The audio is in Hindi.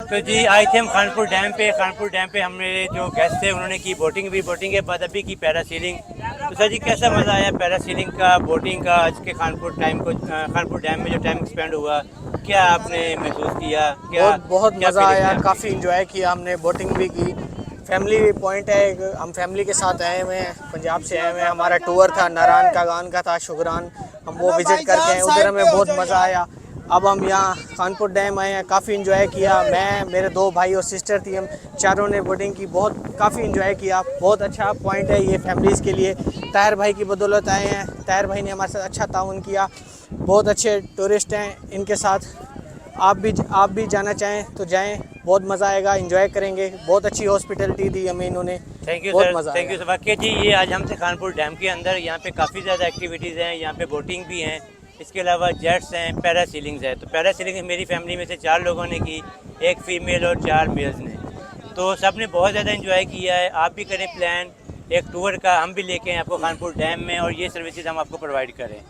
तो जी आए थे हम खानपुर डैम पे। खानपुर डैम पे हमने जो गेस्ट थे उन्होंने की बोटिंग भी, बोटिंग के बाद अभी की पैरासीलिंग। तो सर जी कैसा मज़ा आया पैरासीलिंग का, बोटिंग का, आज के खानपुर डैम में जो टाइम स्पेंड हुआ, क्या आपने महसूस किया, क्या बहुत बहुत क्या मज़ा फीलिंग है आया, आपकी? काफ़ी इंजॉय किया हमने, बोटिंग भी की। फैमिली पॉइंट है एक, हम फैमिली के साथ आए हुए हैं, पंजाब से आए हुए हैं। हमारा टूर था नारायण का गान का था, शुगरान, हम वो विज़िट करके आए, उधर हमें बहुत मज़ा आया। अब हम यहाँ कानपुर डैम आए हैं, काफ़ी इंजॉय किया। मैं, मेरे दो भाई और सिस्टर थी, हम चारों ने बोटिंग की, बहुत काफ़ी इंजॉय किया। बहुत अच्छा पॉइंट है ये फैमिलीज़ के लिए। ताहिर भाई की बदौलत आए हैं, ताहिर भाई ने हमारे साथ अच्छा ताउन किया। बहुत अच्छे टूरिस्ट हैं इनके साथ। आप भी जाना चाहें तो जाएं, बहुत मज़ा आएगा, एंजॉय करेंगे। बहुत अच्छी हॉस्पिटैलिटी दी हमें इन्होंने, थैंक यू बहुत सर, मज़ा थैंक आएगा। You sir. वाकई जी ये आज हम थे खानपुर डैम के अंदर। यहाँ पे काफ़ी ज़्यादा एक्टिविटीज़ हैं, यहाँ पे बोटिंग भी हैं, इसके अलावा जेट्स हैं, पैरासीलिंग्स है। तो पैरासीलिंग मेरी फैमिली में से 4 लोगों ने की, एक फ़ीमेल और 4 मेल्स ने। तो सब ने बहुत ज़्यादा इन्जॉय किया है। आप भी करें प्लान एक टूर का, हम भी लेके आएँ आपको खानपुर डैम में, और ये सर्विसेज हम आपको प्रोवाइड करें।